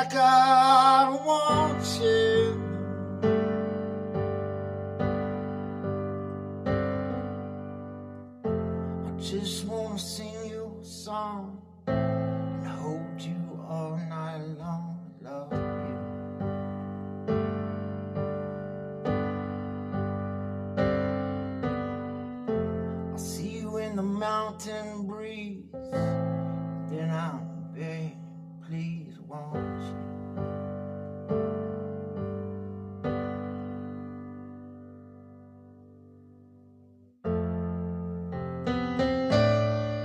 like I don't want you. I just wanna sing you a song and hold you all night long. Love you. I'll see you in the mountain breeze, then I'll beg, please won't